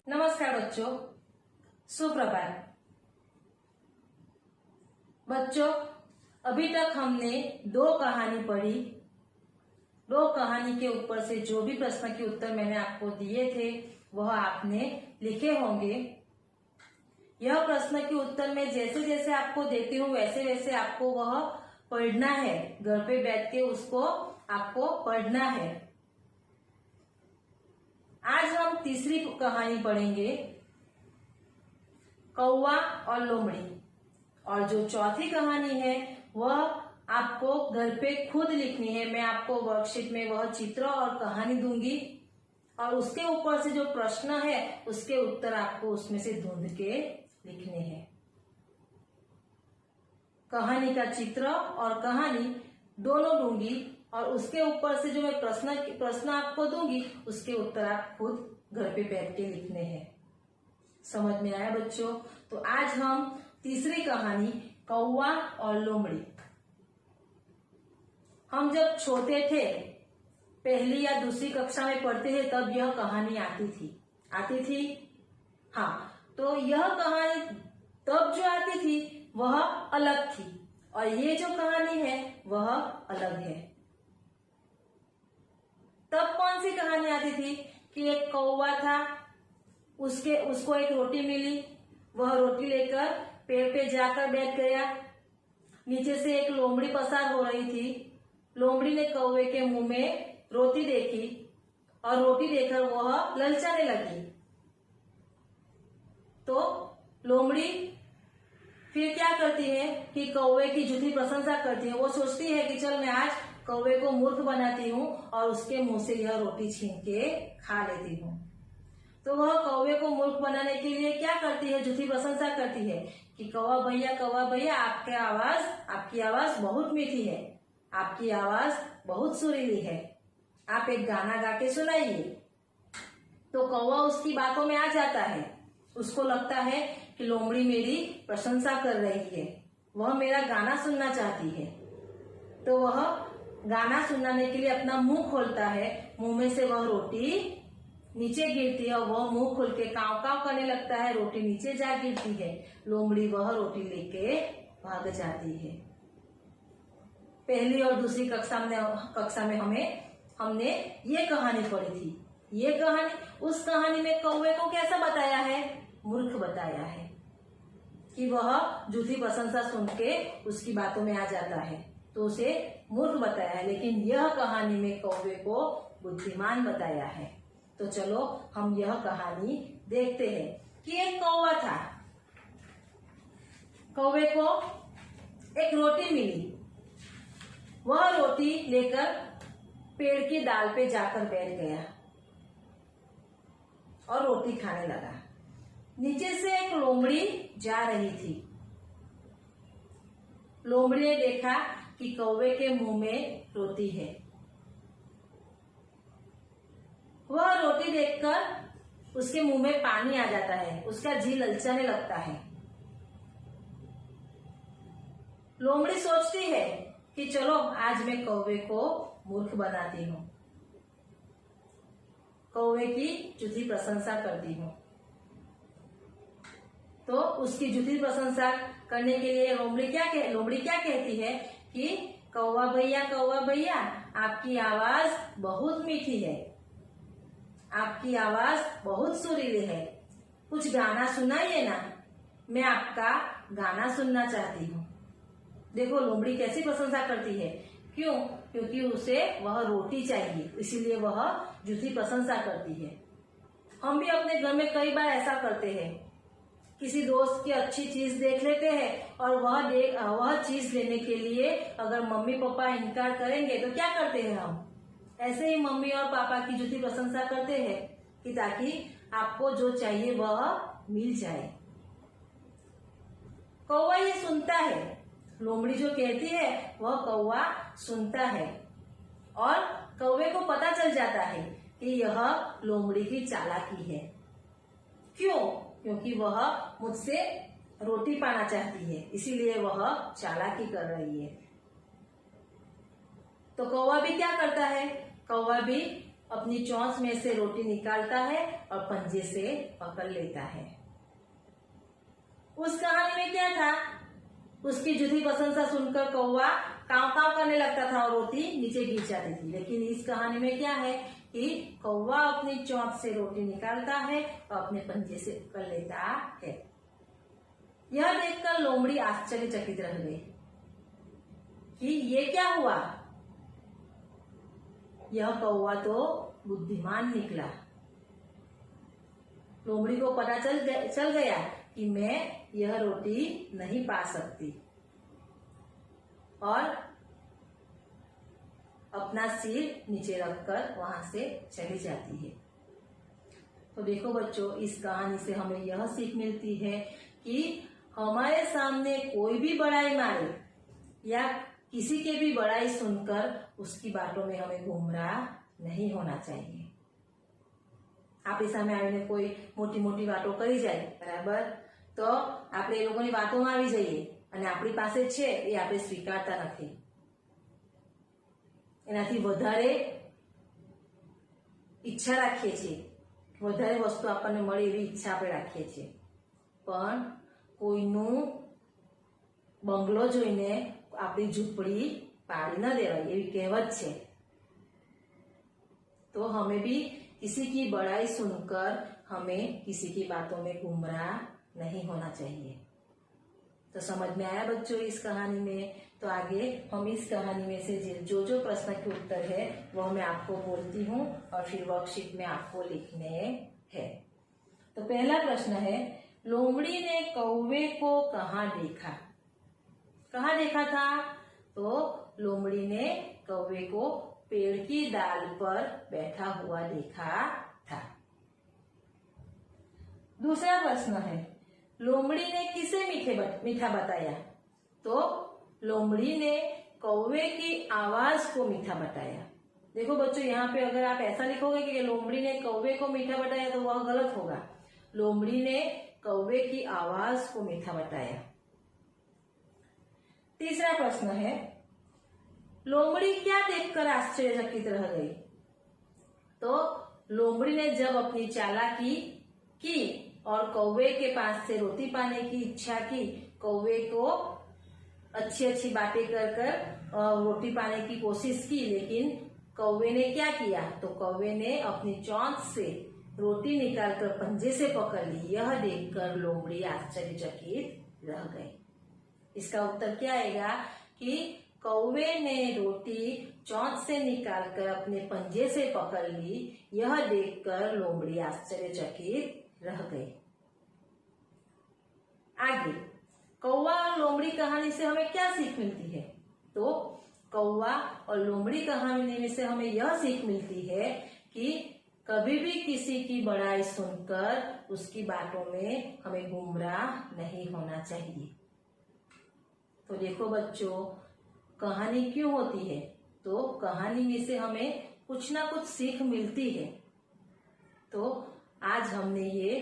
नमस्कार बच्चों, सुप्रभात। बच्चों, अभी तक हमने दो कहानी पढ़ी। दो कहानी के ऊपर से जो भी प्रश्न के उत्तर मैंने आपको दिए थे वह आपने लिखे होंगे। यह प्रश्न के उत्तर मैं जैसे जैसे आपको देती हूँ वैसे वैसे आपको वह पढ़ना है। घर पे बैठ के उसको आपको पढ़ना है। आज हम तीसरी कहानी पढ़ेंगे, कौवा और लोमड़ी। और जो चौथी कहानी है वह आपको घर पे खुद लिखनी है। मैं आपको वर्कशीट में वह चित्र और कहानी दूंगी और उसके ऊपर से जो प्रश्न है उसके उत्तर आपको उसमें से ढूंढ के लिखने हैं। कहानी का चित्र और कहानी दोनों दूंगी और उसके ऊपर से जो मैं प्रश्न आपको दूंगी उसके उत्तर आप खुद घर पे बैठ के लिखने हैं। समझ में आया बच्चों? तो आज हम तीसरी कहानी, कौवा और लोमड़ी। हम जब छोटे थे, पहली या दूसरी कक्षा में पढ़ते थे, तब यह कहानी आती थी। हाँ, तो यह कहानी तब जो आती थी वह अलग थी और ये जो कहानी है वह अलग है। तब कौन सी कहानी आती थी कि एक कौवा था, उसको एक रोटी मिली। वह रोटी लेकर पेड़ पे जाकर बैठ गया। नीचे से एक लोमड़ी पसार हो रही थी। लोमड़ी ने कौवे के मुंह में रोटी देखी और रोटी देखकर वह ललचाने लगी। तो लोमड़ी फिर क्या करती है कि कौवे की झूठी प्रशंसा करती है। वो सोचती है कि चल मैं आज कौवे को मूर्ख बनाती हूँ और उसके मुंह से यह रोटी छीन के खा लेती हूँ। तो वह कौवे को मूर्ख बनाने के लिए क्या करती है, झूठी प्रशंसा करती है कि कौवा भैया आपकी आवाज बहुत मीठी है, आपकी आवाज बहुत सुरीली है, आप एक गाना गा के सुनाइए। तो कौवा उसकी बातों में आ जाता है। उसको लगता है कि लोमड़ी मेरी प्रशंसा कर रही है, वह मेरा गाना सुनना चाहती है। तो वह गाना सुनाने के लिए अपना मुंह खोलता है। मुंह में से वह रोटी नीचे गिरती है और वह मुंह खोल के काव काव करने लगता है। रोटी नीचे जा गिरती है। लोमड़ी वह रोटी लेके भाग जाती है। पहली और दूसरी कक्षा में हमने ये कहानी पढ़ी थी। ये कहानी, उस कहानी में कौवे को कैसा बताया है? मूर्ख बताया है कि वह झूठी प्रशंसा सुन के उसकी बातों में आ जाता है, तो उसे मूर्ख बताया है। लेकिन यह कहानी में कौवे को बुद्धिमान बताया है। तो चलो हम यह कहानी देखते हैं कि एक कौवा था। कौवे को एक रोटी मिली। वह रोटी लेकर पेड़ की डाल पे जाकर बैठ गया और रोटी खाने लगा। नीचे से एक लोमड़ी जा रही थी। लोमड़ी ने देखा कि कौवे के मुंह में रोटी है। वह रोटी देखकर उसके मुंह में पानी आ जाता है, उसका जी ललचाने लगता है। लोमड़ी सोचती है कि चलो आज मैं कौवे को मूर्ख बनाती हूँ, कौवे की झूठी प्रशंसा करती हूँ। तो उसकी झूठी प्रशंसा करने के लिए लोमड़ी क्या कहती है कि कौवा भैया आपकी आवाज बहुत मीठी है, आपकी आवाज बहुत सुरीली है, कुछ गाना सुनाइए ना, मैं आपका गाना सुनना चाहती हूँ। देखो लोमड़ी कैसी प्रशंसा करती है। क्यों? क्योंकि उसे वह रोटी चाहिए, इसीलिए वह झूठी प्रशंसा करती है। हम भी अपने घर में कई बार ऐसा करते हैं। किसी दोस्त की अच्छी चीज देख लेते हैं और वह चीज लेने के लिए अगर मम्मी पापा इनकार करेंगे तो क्या करते हैं हम? ऐसे ही मम्मी और पापा की झूठी प्रशंसा करते हैं कि ताकि आपको जो चाहिए वह मिल जाए। कौवा ये सुनता है। लोमड़ी जो कहती है वह कौवा सुनता है और कौवे को पता चल जाता है कि यह लोमड़ी की चालाकी है। क्यों? क्योंकि वह मुझसे रोटी पाना चाहती है, इसीलिए वह चालाकी कर रही है। तो कौवा भी क्या करता है? कौवा भी अपनी चोंच में से रोटी निकालता है और पंजे से पकड़ लेता है। उस कहानी में क्या था, उसकी जूठी प्रशंसा सुनकर कौवा काव काव करने लगता था और रोटी नीचे गिर जाती थी। लेकिन इस कहानी में क्या है कि कौवा अपनी चोंच से रोटी निकालता है और अपने पंजे से पकड़ लेता है। यह देखकर लोमड़ी आश्चर्यचकित रह गई कि ये क्या हुआ। यह कौवा तो बुद्धिमान निकला। लोमड़ी को पता चल गया कि मैं यह रोटी नहीं पा सकती और अपना सिर नीचे रखकर वहां से चली जाती है। तो देखो बच्चों, इस कहानी से हमें यह सीख मिलती है कि हमारे सामने कोई भी बड़ाई मारे या किसी के भी बड़ाई सुनकर उसकी बातों में हमें गुमराह नहीं होना चाहिए। આપણી સામે આવીને કોઈ મોટી મોટી વાતો કરી જાય, બરાબર, તો આપણે એ લોકોની વાતોમાં આવી જઈએ અને આપણી પાસે છે એ આપણે સ્વીકારતા નથી। એનાથી વધારે ઈચ્છા રાખીએ છીએ, વધારે વસ્તુ આપણને મળે એવી ઈચ્છા આપણે રાખીએ છીએ, પણ કોઈનું બંગલો જોઈને આપણી ઝૂંપડી પાડી ન દેવાય એવી કહેવત છે। तो हमें भी किसी की बड़ाई सुनकर हमें किसी की बातों में गुमराह नहीं होना चाहिए। तो समझ में आया बच्चों इस कहानी में? तो आगे हम इस कहानी में से जो प्रश्न के उत्तर है वह मैं आपको बोलती हूँ और फिर वर्कशीट में आपको लिखने हैं। तो पहला प्रश्न है, लोमड़ी ने कौवे को कहाँ देखा? कहाँ देखा था? तो लोमड़ी ने कौवे को पेड़ की डाल पर बैठा हुआ देखा था। दूसरा प्रश्न है, लोमड़ी ने किसे मीठा बताया? तो लोमड़ी ने कौवे की आवाज को मीठा बताया। देखो बच्चों, यहाँ पे अगर आप ऐसा लिखोगे कि लोमड़ी ने कौवे को मीठा बताया तो वह गलत होगा। लोमड़ी ने कौवे की आवाज को मीठा बताया। तीसरा प्रश्न है, लोमड़ी क्या देखकर आश्चर्यचकित रह गई? तो लोमड़ी ने जब अपनी चालाकी की और कौवे के पास से रोटी पाने की इच्छा की, कौवे को अच्छी अच्छी बातें कर रोटी पाने की कोशिश की, लेकिन कौवे ने क्या किया? तो कौवे ने अपनी चोंच से रोटी निकालकर पंजे से पकड़ ली। यह देखकर लोमड़ी आश्चर्यचकित रह गई। इसका उत्तर क्या आएगा कि कौवे ने रोटी चोंच से निकालकर अपने पंजे से पकड़ ली। यह देखकर लोमड़ी आश्चर्यचकित रह गई। आगे, कौवा और लोमड़ी कहानी से हमें क्या सीख मिलती है? तो कौवा और लोमड़ी कहानी में से हमें यह सीख मिलती है कि कभी भी किसी की बड़ाई सुनकर उसकी बातों में हमें गुमराह नहीं होना चाहिए। तो देखो बच्चों, कहानी क्यों होती है? तो कहानी में से हमें कुछ ना कुछ सीख मिलती है। तो आज हमने ये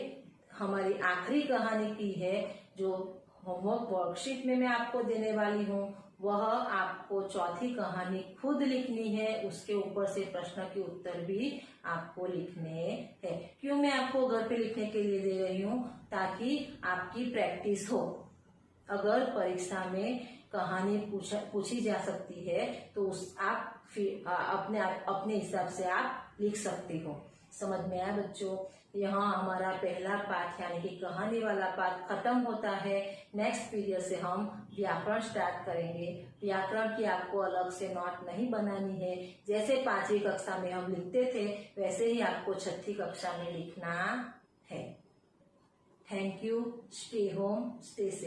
हमारी आखिरी कहानी की है जो होमवर्क वर्कशीट में मैं आपको देने वाली हूँ। वह आपको चौथी कहानी खुद लिखनी है, उसके ऊपर से प्रश्न के उत्तर भी आपको लिखने हैं। क्यों मैं आपको घर पे लिखने के लिए दे रही हूँ? ताकि आपकी प्रैक्टिस हो। अगर परीक्षा में कहानी पूछी जा सकती है तो आप फिर अपने हिसाब से आप लिख सकते हो। समझ में आया बच्चों? यहाँ हमारा पहला पाठ यानी कि कहानी वाला पाठ खत्म होता है। नेक्स्ट पीरियड से हम व्याकरण स्टार्ट करेंगे। व्याकरण की आपको अलग से नोट नहीं बनानी है। जैसे 5वीं कक्षा में हम लिखते थे वैसे ही आपको 6ठी कक्षा में लिखना है। Thank you. Stay home, stay safe.